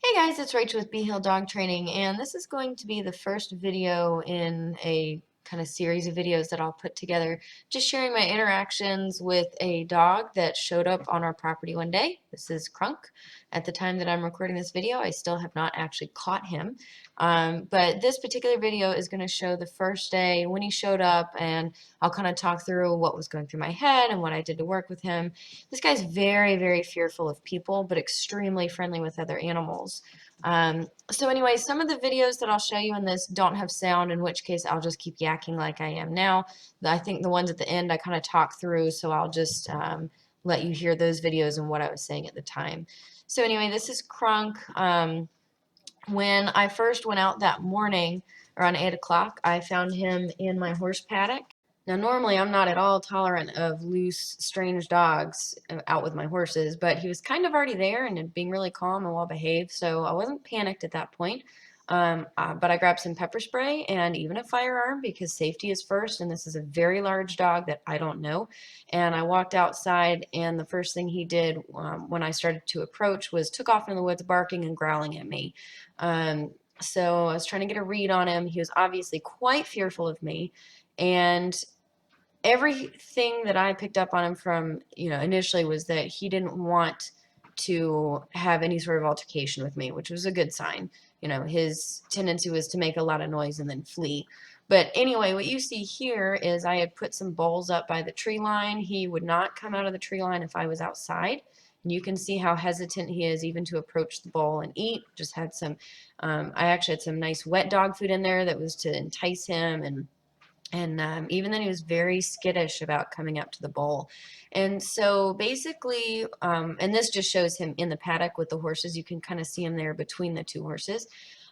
Hey guys, it's Rachel with Bee Hill Dog Training, and this is going to be the first video in a kind of series of videos that I'll put together, just sharing my interactions with a dog that showed up on our property one day. This is Kronk. At the time that I'm recording this video, I still have not actually caught him, but this particular video is going to show the first day when he showed up, and I'll kind of talk through what was going through my head and what I did to work with him. This guy's very, very fearful of people, but extremely friendly with other animals. So anyway, some of the videos that I'll show you in this don't have sound, in which case I'll just keep yakking like I am now. I think the ones at the end I kind of talk through, so I'll just let you hear those videos and what I was saying at the time. So anyway, this is Kronk. When I first went out that morning around 8 o'clock, I found him in my horse paddock. Now, normally I'm not at all tolerant of loose, strange dogs out with my horses, but he was kind of already there and being really calm and well behaved, so I wasn't panicked at that point. But I grabbed some pepper spray and even a firearm because safety is first, and this is a very large dog that I don't know. And I walked outside, and the first thing he did when I started to approach was took off in the woods barking and growling at me. So I was trying to get a read on him. He was obviously quite fearful of me, and everything that I picked up on him from, initially was that he didn't want to have any sort of altercation with me, which was a good sign. His tendency was to make a lot of noise and then flee. But anyway, what you see here is I had put some bowls up by the tree line. He would not come out of the tree line if I was outside. And you can see how hesitant he is even to approach the bowl and eat. Just had I actually had some nice wet dog food in there that was to entice him, and even then he was very skittish about coming up to the bowl. And so basically, and this just shows him in the paddock with the horses. You can kind of see him there between the two horses.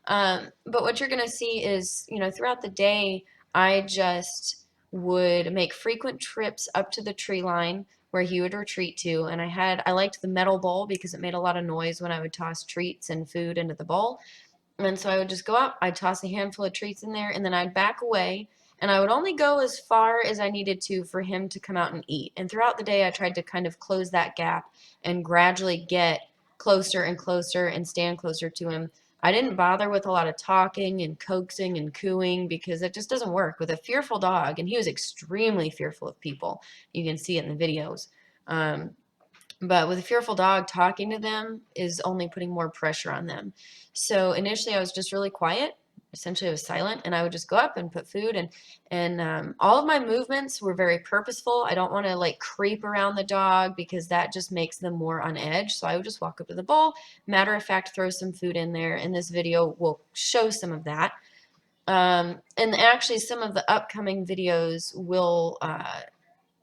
But what you're going to see is, throughout the day, I just would make frequent trips up to the tree line where he would retreat to. And I liked the metal bowl because it made a lot of noise when I would toss treats and food into the bowl. And so I would just go up, I'd toss a handful of treats in there, and then I'd back away. And I would only go as far as I needed to for him to come out and eat. And throughout the day, I tried to kind of close that gap and gradually get closer and closer and stand closer to him. I didn't bother with a lot of talking and coaxing and cooing because it just doesn't work with a fearful dog. And he was extremely fearful of people. You can see it in the videos. But with a fearful dog, talking to them is only putting more pressure on them. So initially I was just really quiet. Essentially I was silent, and I would just go up and put food, and all of my movements were very purposeful. I don't want to like creep around the dog because that just makes them more on edge. So I would just walk up to the bowl, matter of fact, throw some food in there, and this video will show some of that. And actually some of the upcoming videos will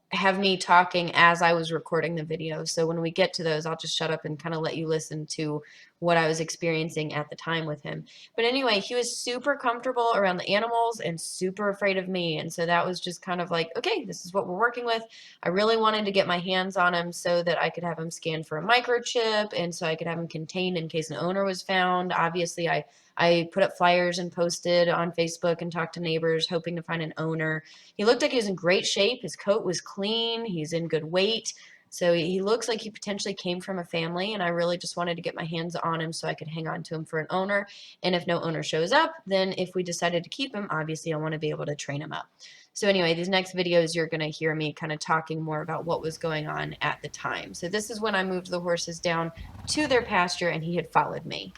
have me talking as I was recording the video. So when we get to those, I'll just shut up and kind of let you listen to what I was experiencing at the time with him. But anyway, he was super comfortable around the animals and super afraid of me. And so that was just kind of like, okay, this is what we're working with. I really wanted to get my hands on him so that I could have him scanned for a microchip, and so I could have him contained in case an owner was found. Obviously, I put up flyers and posted on Facebook and talked to neighbors hoping to find an owner. He looked like he was in great shape. His coat was clean. He's in good weight. So he looks like he potentially came from a family, and I really just wanted to get my hands on him so I could hang on to him for an owner. And if no owner shows up, then if we decided to keep him, obviously I want to be able to train him up. So anyway, these next videos, you're going to hear me kind of talking more about what was going on at the time. So this is when I moved the horses down to their pasture, and he had followed me.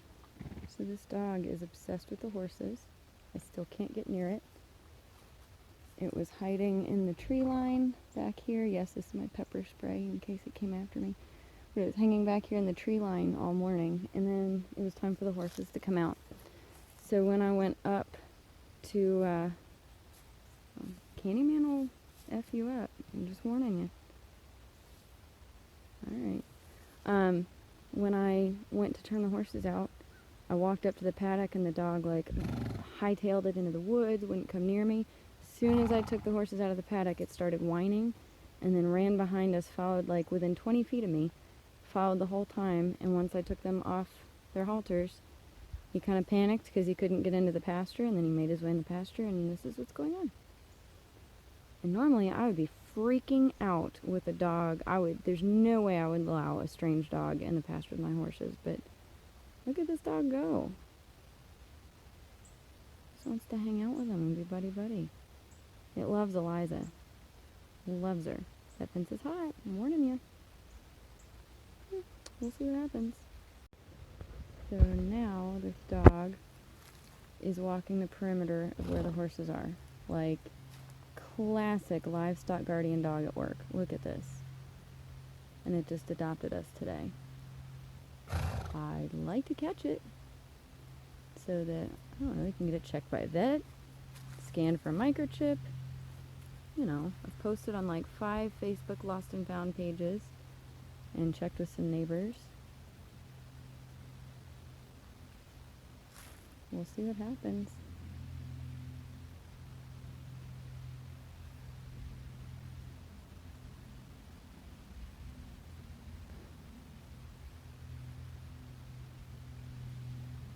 So this dog is obsessed with the horses. I still can't get near it. It was hiding in the tree line back here. Yes, this is my pepper spray in case it came after me. But it was hanging back here in the tree line all morning, and then it was time for the horses to come out. So when I went up to, Candyman will F you up. I'm just warning you. Alright. When I went to turn the horses out, I walked up to the paddock, and the dog like hightailed it into the woods, wouldn't come near me. As soon as I took the horses out of the paddock, it started whining and then ran behind us, followed like within 20 feet of me, followed the whole time. And once I took them off their halters, he kind of panicked because he couldn't get into the pasture, and then he made his way in the pasture, and this is what's going on. And normally I would be freaking out with a dog. There's no way I would allow a strange dog in the pasture with my horses, but look at this dog go? Just wants to hang out with him and be buddy-buddy. It loves Eliza. It loves her. That fence is hot. I'm warning you. We'll see what happens. So now this dog is walking the perimeter of where the horses are. Like classic livestock guardian dog at work. Look at this. And it just adopted us today. I'd like to catch it so that, I don't know, we can get it checked by a vet, scanned for a microchip. You know, I've posted on like 5 Facebook lost and found pages and checked with some neighbors. We'll see what happens.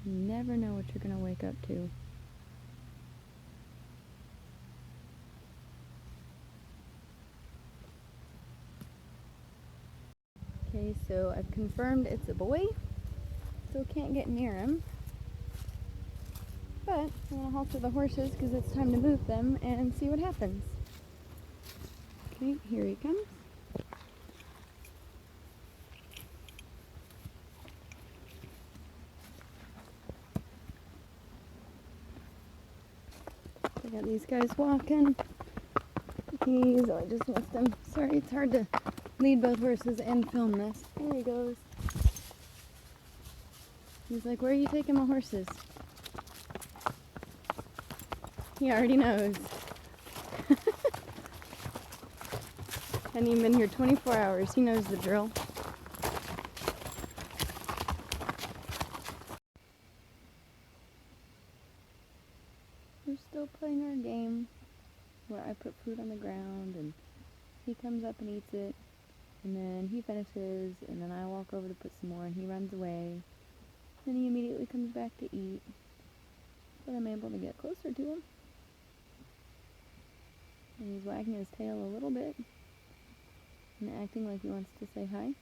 You never know what you're going to wake up to. Okay, so I've confirmed it's a boy. Still can't get near him. But I'm going to halter the horses because it's time to move them and see what happens. Okay, here he comes. I got these guys walking. I just missed him. Sorry, it's hard to lead both horses and film this. There he goes. He's like, where are you taking my horses? He already knows. Hadn't even been here 24 hours. He knows the drill. We're still playing our game where I put food on the ground and he comes up and eats it, and then he finishes, and then I walk over to put some more and he runs away. Then he immediately comes back to eat, but I'm able to get closer to him. And he's wagging his tail a little bit and acting like he wants to say hi.